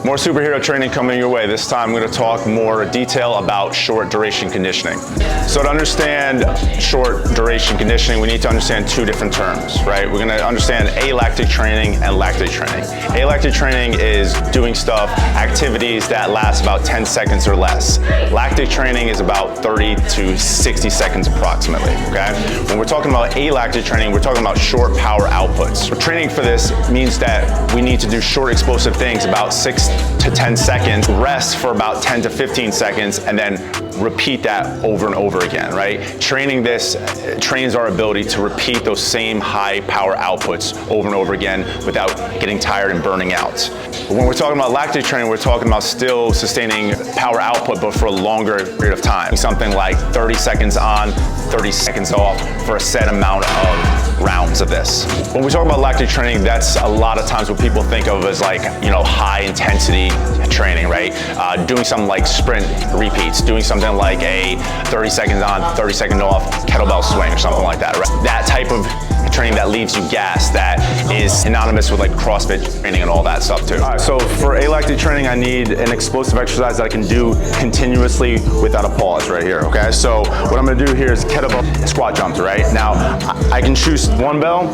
More superhero training coming your way. This time I'm going to talk more detail about short duration conditioning. So to understand short duration conditioning, we need to understand two different terms, right? We're going to understand alactic training and lactic training. Alactic training is doing stuff, activities that last about 10 seconds or less. Lactic training is about 30 to 60 seconds approximately, okay? When we're talking about alactic training, we're talking about short power outputs. Training for this means that we need to do short explosive things about 6 to 10 seconds, rest for about 10 to 15 seconds, and then repeat that over and over again, right? Training this trains our ability to repeat those same high power outputs over and over again without getting tired and burning out. When we're talking about lactic training, we're talking about still sustaining power output, but for a longer period of time. Something like 30 seconds on, 30 seconds off for a set amount of rounds of this. When we talk about lactic training, that's a lot of times what people think of as like, high intensity training, right? Doing something like sprint repeats, doing something like a 30 seconds on, 30 seconds off kettlebell swing or something like that, right? That type of training that leaves you gassed, that is synonymous with like CrossFit training and all that stuff too. All right, so for alactic training, I need an explosive exercise that I can do continuously without a pause right here, okay? So what I'm gonna do here is kettlebell squat jumps, right? Now, I can choose one bell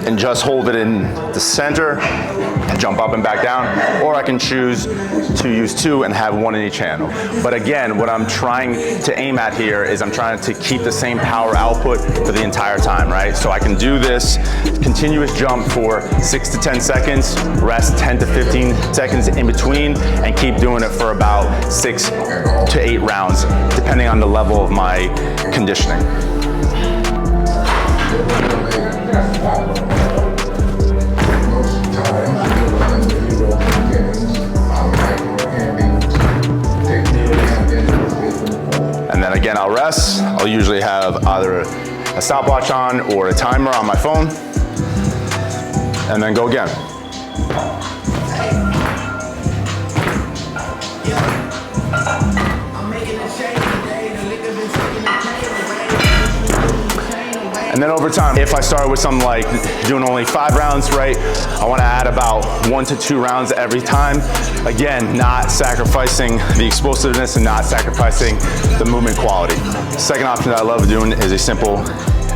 and just hold it in the center and jump up and back down, or I can choose to use two and have one in each hand. But again, what I'm trying to aim at here is I'm trying to keep the same power output for the entire time, right? So I can do this continuous jump for 6 to 10 seconds, rest 10 to 15 seconds in between, and keep doing it for about 6 to 8 rounds, depending on the level of my conditioning. And then again, I'll rest. I'll usually have either a stopwatch on or a timer on my phone, and then go again. And then over time, if I start with something like doing only 5 rounds, right, I want to add about 1 to 2 rounds every time. Again, not sacrificing the explosiveness and not sacrificing the movement quality. Second option that I love doing is a simple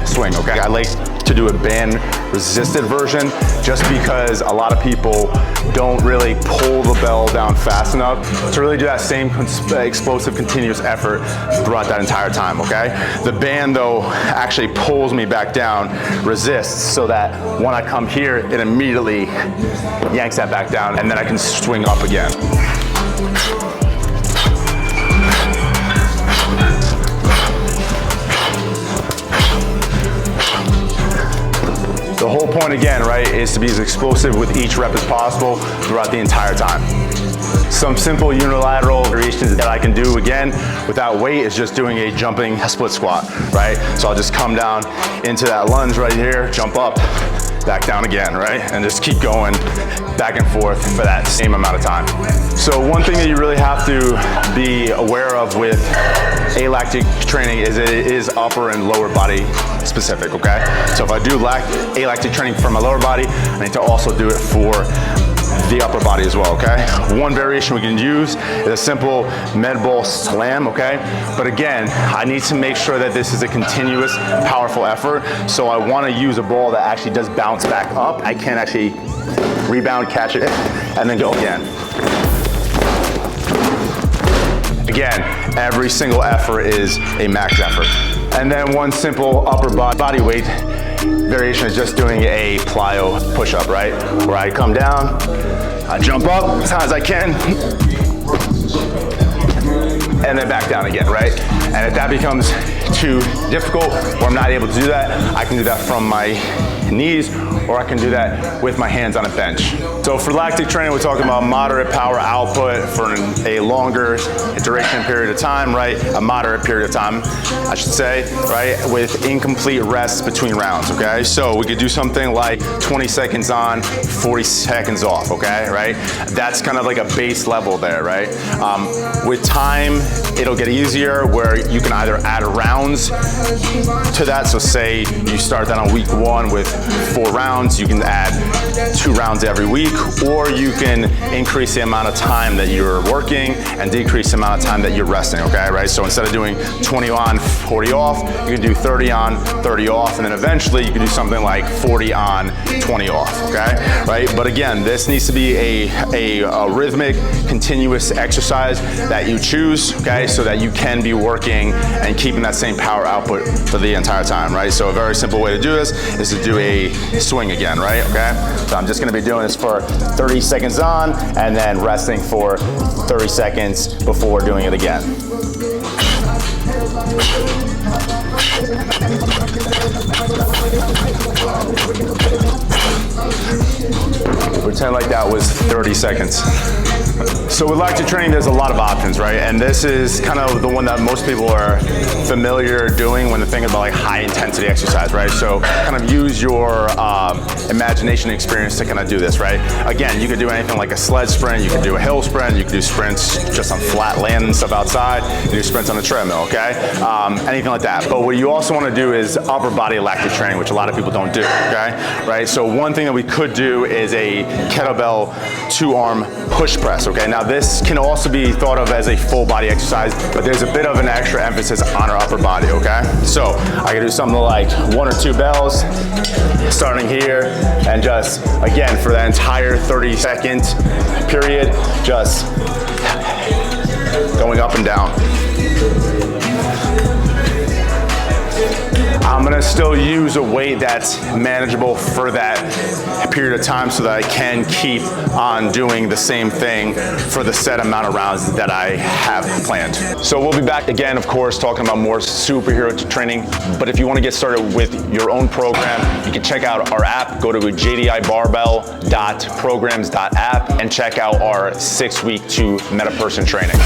swing, okay? I like to do a band resisted version just because a lot of people don't really pull the bell down fast enough to really do that same explosive continuous effort throughout that entire time, okay? The band though actually pulls me back down, resists, so that when I come here, it immediately yanks that back down, and then I can swing up again. The whole point again, right, is to be as explosive with each rep as possible throughout the entire time. Some simple unilateral variations that I can do again without weight is just doing a jumping split squat, right? So I'll just come down into that lunge right here, jump up, back down again, right? And just keep going back and forth for that same amount of time. So one thing that you really have to be aware of with alactic training is it is upper and lower body specific, okay? So if I do alactic training for my lower body, I need to also do it for the upper body as well, okay? One variation we can use is a simple med ball slam, okay? But again, I need to make sure that this is a continuous, powerful effort. So I want to use a ball that actually does bounce back up. I can actually rebound, catch it, and then go again. Again, every single effort is a max effort. And then one simple upper body weight variation is just doing a plyo push-up, right? Where I come down, I jump up as high as I can, and then back down again, right? And if that becomes too difficult or I'm not able to do that, I can do that from my knees, or I can do that with my hands on a bench. So for lactic training, we're talking about moderate power output for a longer duration period of time, right? A moderate period of time, I should say, right? With incomplete rests between rounds, okay? So we could do something like 20 seconds on, 40 seconds off, okay, right? That's kind of like a base level there, right? With time, it'll get easier where you can either add rounds to that. So say you start that on week 1 with 4 rounds, you can add 2 rounds every week. week, or you can increase the amount of time that you're working and decrease the amount of time that you're resting, okay, right? So instead of doing 20 on, 40 off, you can do 30 on, 30 off, and then eventually you can do something like 40 on, 20 off, okay, right? But again, this needs to be a rhythmic, continuous exercise that you choose, okay, so that you can be working and keeping that same power output for the entire time, right? So a very simple way to do this is to do a swing again, right, okay? So I'm just gonna be doing this for 30 seconds on and then resting for 30 seconds before doing it again. Pretend like that was 30 seconds. So with lactic training, there's a lot of options, right? And this is kind of the one that most people are familiar doing when they're thinking about like high intensity exercise, right? So kind of use your imagination and experience to kind of do this, right? Again, you could do anything like a sled sprint, you could do a hill sprint, you could do sprints just on flat land and stuff outside, you can do sprints on the treadmill, okay? Anything like that. But what you also want to do is upper body lactic training, which a lot of people don't do, okay? Right? So one thing that we could do is a kettlebell 2-arm push press, okay? Now this can also be thought of as a full body exercise, but there's a bit of an extra emphasis on our upper body, okay? So I can do something like 1 or 2 bells, starting here, and just, again, for that entire 30-second period, just going up and down. I'm gonna still use a weight that's manageable for that period of time so that I can keep on doing the same thing for the set amount of rounds that I have planned. So we'll be back again, of course, talking about more superhero training. But if you wanna get started with your own program, you can check out our app. Go to jdibarbell.programs.app and check out our 6-week to meta person training.